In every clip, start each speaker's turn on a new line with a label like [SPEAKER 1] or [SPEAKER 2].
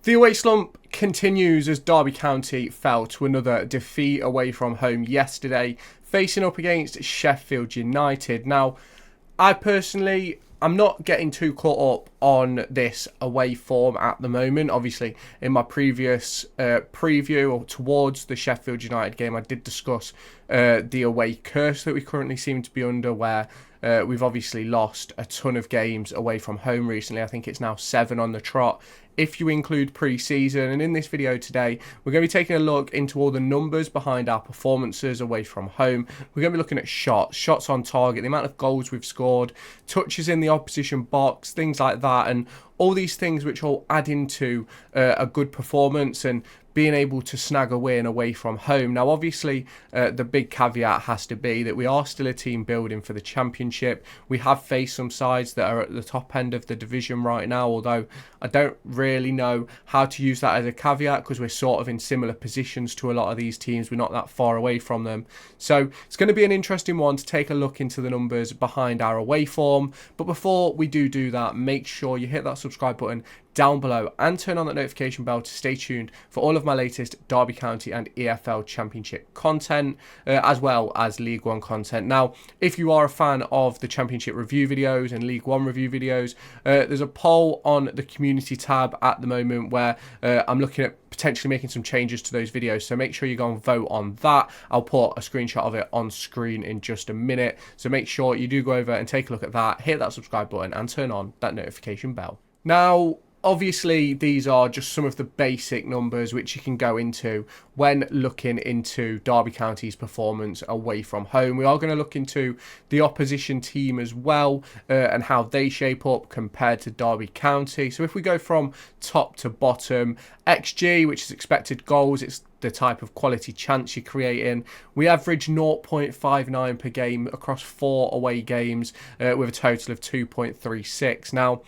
[SPEAKER 1] The away slump continues as Derby County fell to another defeat away from home yesterday, facing up against Sheffield United. Now, I'm not getting too caught up on this away form at the moment. Obviously, in my previous preview or towards the Sheffield United game, I did discuss the away curse that we currently seem to be under, where we've obviously lost a ton of games away from home recently. I think it's now 7 on the trot, if you include pre-season. And in this video today, we're going to be taking a look into all the numbers behind our performances away from home. We're going to be looking at shots on target, the amount of goals we've scored, touches in the opposition box, things like that, and all these things which all add into a good performance and being able to snag a win away from home. Now, obviously, the big caveat has to be that we are still a team building for the Championship. We have faced some sides that are at the top end of the division right now, although I don't really know how to use that as a caveat because we're sort of in similar positions to a lot of these teams. We're not that far away from them. So it's going to be an interesting one to take a look into the numbers behind our away form. But before we do that, make sure you hit that subscribe button down below and turn on that notification bell to stay tuned for all of my latest Derby County and EFL Championship content, as well as League One content. Now, if you are a fan of the Championship review videos and League One review videos, there's a poll on the community tab at the moment where I'm looking at potentially making some changes to those videos, so make sure you go and vote on that. I'll put a screenshot of it on screen in just a minute, so make sure you do go over and take a look at that, hit that subscribe button and turn on that notification bell. Now, obviously, these are just some of the basic numbers which you can go into when looking into Derby County's performance away from home. We are going to look into the opposition team as well and how they shape up compared to Derby County. So if we go from top to bottom, XG, which is expected goals, it's the type of quality chance you're creating. We average 0.59 per game across 4 away games with a total of 2.36. Now,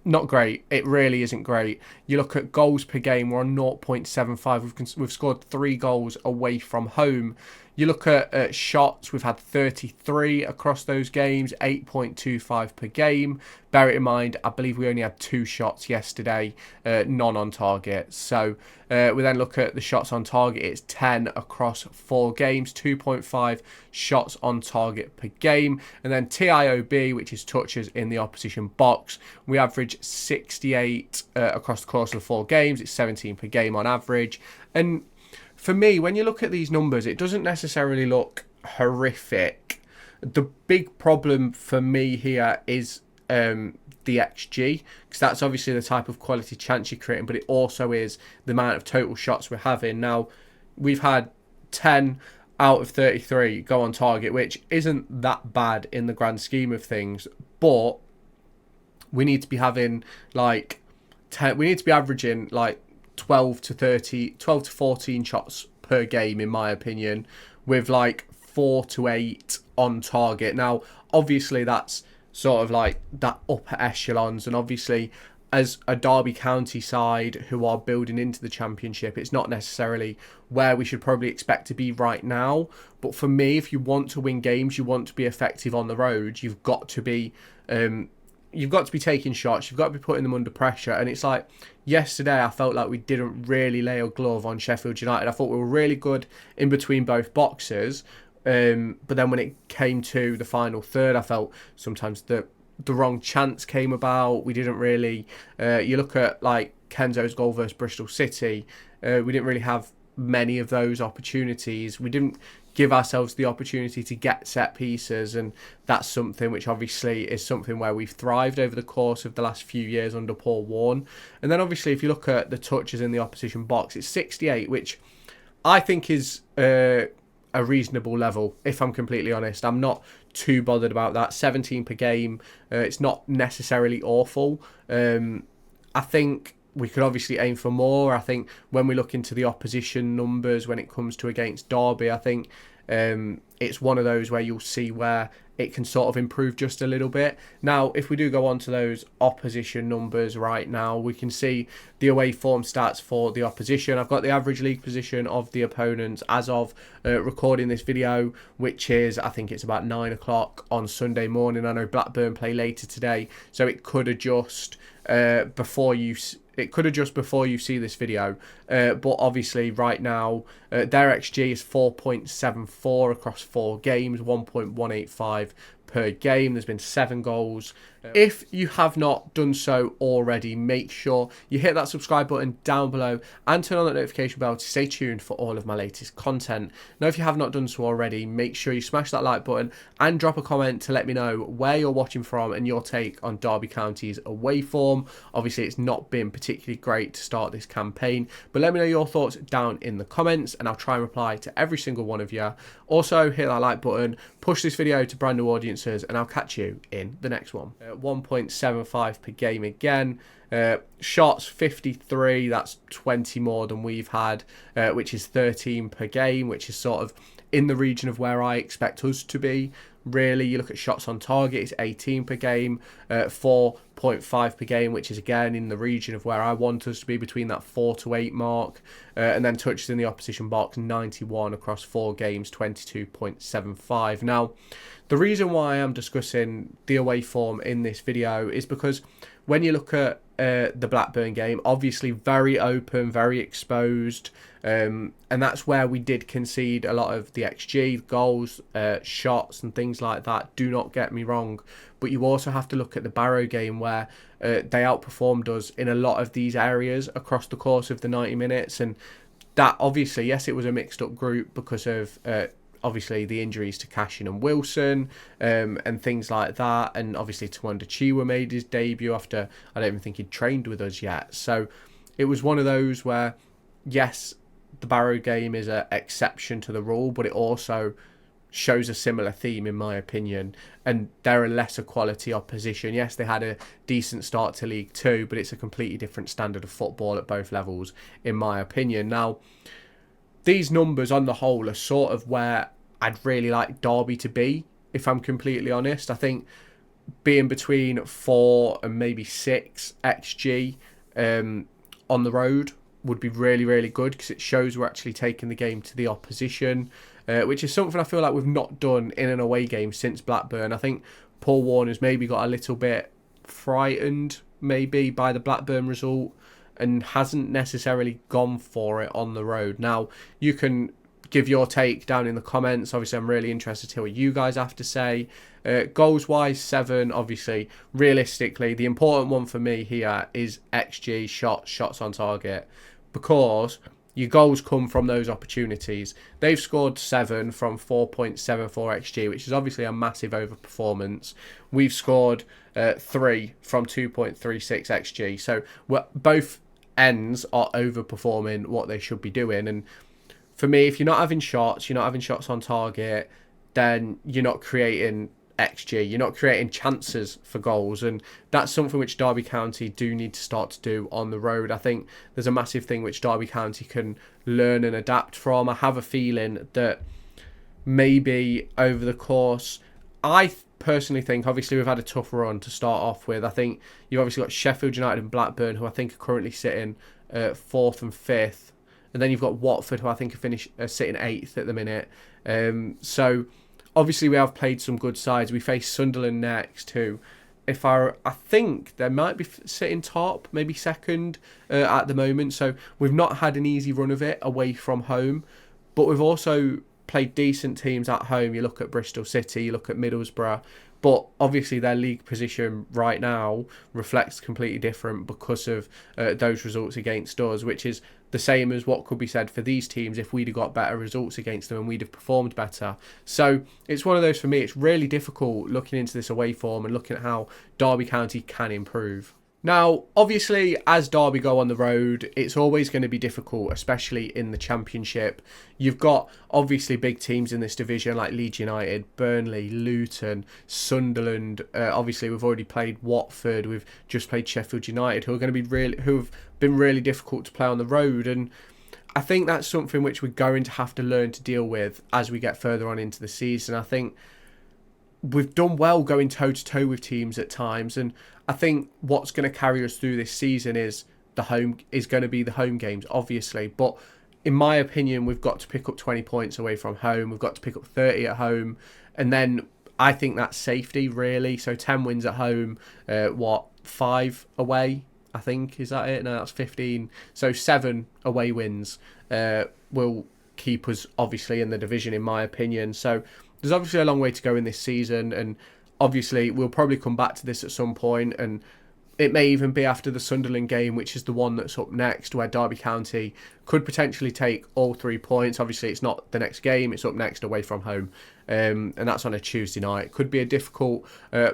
[SPEAKER 1] not great. It really isn't great. You look at goals per game, we're on 0.75. We've scored 3 goals away from home. You look at shots, we've had 33 across those games, 8.25 per game. Bear it in mind, I believe we only had 2 shots yesterday, none on target. So we then look at the shots on target, it's 10 across 4 games, 2.5 shots on target per game. And then TIOB, which is touches in the opposition box, we average 68 across the course of 4 games, it's 17 per game on average. And for me, when you look at these numbers, it doesn't necessarily look horrific. The big problem for me here is the XG, because that's obviously the type of quality chance you're creating, but it also is the amount of total shots we're having. Now, we've had 10 out of 33 go on target, which isn't that bad in the grand scheme of things, but we need to be having like 10, we need to be averaging like 12 to 14 shots per game, in my opinion, with like 4 to 8 on target. Now, obviously, that's sort of like that upper echelons, and obviously, as a Derby County side who are building into the Championship, it's not necessarily where we should probably expect to be right now. But for me, if you want to win games, you want to be effective on the road, you've got to be taking shots, you've got to be putting them under pressure. And it's like yesterday, I felt like we didn't really lay a glove on Sheffield United. I thought we were really good in between both boxes, but then when it came to the final third, I felt sometimes the wrong chance came about. We didn't really you look at like Kenzo's goal versus Bristol City, we didn't really have many of those opportunities. We didn't give ourselves the opportunity to get set pieces, and that's something which obviously is something where we've thrived over the course of the last few years under Paul Warne. And then obviously if you look at the touches in the opposition box, it's 68, which I think is a reasonable level, if I'm completely honest. I'm not too bothered about that. 17 per game, it's not necessarily awful. I think we could obviously aim for more. I think when we look into the opposition numbers when it comes to against Derby, I think it's one of those where you'll see where it can sort of improve just a little bit. Now, if we do go on to those opposition numbers right now, we can see the away form stats for the opposition. I've got the average league position of the opponents as of recording this video, which is, I think it's about 9 o'clock on Sunday morning. I know Blackburn play later today, so it could adjust before you It could adjust before you see this video, but obviously right now their XG is 4.74 across 4 games, 1.185 per game. There's been 7 goals. If you have not done so already, make sure you hit that subscribe button down below and turn on that notification bell to stay tuned for all of my latest content. Now, if you have not done so already, make sure you smash that like button and drop a comment to let me know where you're watching from and your take on Derby County's away form. Obviously, it's not been particularly great to start this campaign, but let me know your thoughts down in the comments and I'll try and reply to every single one of you. Also, hit that like button, push this video to brand new audiences, and I'll catch you in the next one. 1.75 per game again. Shots 53, that's 20 more than we've had, which is 13 per game, which is sort of in the region of where I expect us to be. Really, you look at shots on target, it's 18 per game, 4.5 per game, which is again in the region of where I want us to be, between that 4 to 8 mark. And then touches in the opposition box, 91 across 4 games, 22.75. Now, the reason why I'm discussing the away form in this video is because when you look at the Blackburn game, obviously very open, very exposed, and that's where we did concede a lot of the XG, goals, shots and things like that. Do not get me wrong, but you also have to look at the Barrow game where they outperformed us in a lot of these areas across the course of the 90 minutes, and that obviously, yes, it was a mixed up group because of obviously the injuries to Cashin and Wilson, and things like that, and obviously Tawanda Chiwa made his debut after I don't even think he'd trained with us yet. So it was one of those where, yes, the Barrow game is an exception to the rule, but it also shows a similar theme in my opinion, and they're a lesser quality opposition. Yes, they had a decent start to League Two, but it's a completely different standard of football at both levels in my opinion. Now, these numbers on the whole are sort of where I'd really like Derby to be, if I'm completely honest. I think being between 4 and maybe 6 XG on the road would be really, really good, because it shows we're actually taking the game to the opposition, which is something I feel like we've not done in an away game since Blackburn. I think Paul Warner's maybe got a little bit frightened maybe by the Blackburn result and hasn't necessarily gone for it on the road. Now, you can give your take down in the comments. Obviously, I'm really interested to hear what you guys have to say. Goals-wise, 7, obviously. Realistically, the important one for me here is XG, shots on target, because your goals come from those opportunities. They've scored 7 from 4.74 XG, which is obviously a massive overperformance. We've scored 3 from 2.36 XG. So both ends are overperforming what they should be doing. And for me, if you're not having shots, you're not having shots on target, then you're not creating XG, you're not creating chances for goals, and that's something which Derby County do need to start to do on the road. I think there's a massive thing which Derby County can learn and adapt from. I have a feeling that maybe over the course, I personally think, obviously we've had a tough run to start off with. I think you've obviously got Sheffield United and Blackburn, who I think are currently sitting 4th and 5th, and then you've got Watford, who I think are sitting 8th at the minute. So obviously we have played some good sides. We face Sunderland next, who I think they might be sitting top, maybe 2nd at the moment. So we've not had an easy run of it away from home, but we've also played decent teams at home. You look at Bristol City, you look at Middlesbrough, but obviously their league position right now reflects completely different because of those results against us, which is the same as what could be said for these teams if we'd have got better results against them and we'd have performed better. So it's one of those, for me, it's really difficult looking into this away form and looking at how Derby County can improve. Now, obviously, as Derby go on the road, it's always going to be difficult, especially in the Championship. You've got, obviously, big teams in this division like Leeds United, Burnley, Luton, Sunderland. Obviously, we've already played Watford. We've just played Sheffield United, who have been really difficult to play on the road. And I think that's something which we're going to have to learn to deal with as we get further on into the season. I think we've done well going toe-to-toe with teams at times, and I think what's going to carry us through this season is going to be the home games, obviously. But in my opinion, we've got to pick up 20 points away from home. We've got to pick up 30 at home, and I think that's safety, really. So 10 wins at home, 5 away, I think. Is that it? No, that's 15. So 7 away wins will keep us obviously in the division, in my opinion. So there's obviously a long way to go in this season, and obviously we'll probably come back to this at some point, and it may even be after the Sunderland game, which is the one that's up next, where Derby County could potentially take all 3 points. Obviously, it's not the next game, it's up next away from home. And that's on a Tuesday night. It could be a difficult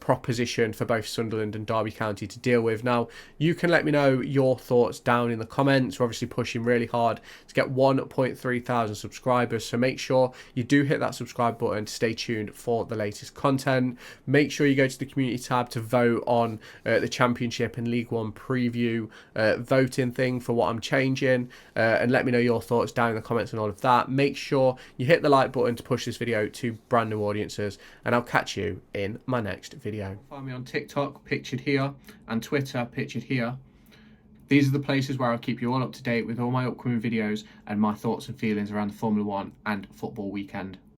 [SPEAKER 1] proposition for both Sunderland and Derby County to deal with. Now, you can let me know your thoughts down in the comments. We're obviously pushing really hard to get 1.3 thousand subscribers, so make sure you do hit that subscribe button to stay tuned for the latest content. Make sure you go to the community tab to vote on the Championship and League One preview voting thing for what I'm changing, and let me know your thoughts down in the comments and all of that. Make sure you hit the like button to push this video to brand new audiences, and I'll catch you in my next video. Find me on TikTok, pictured here, and Twitter, pictured here. These are the places where I'll keep you all up to date with all my upcoming videos and my thoughts and feelings around the Formula 1 and football weekend.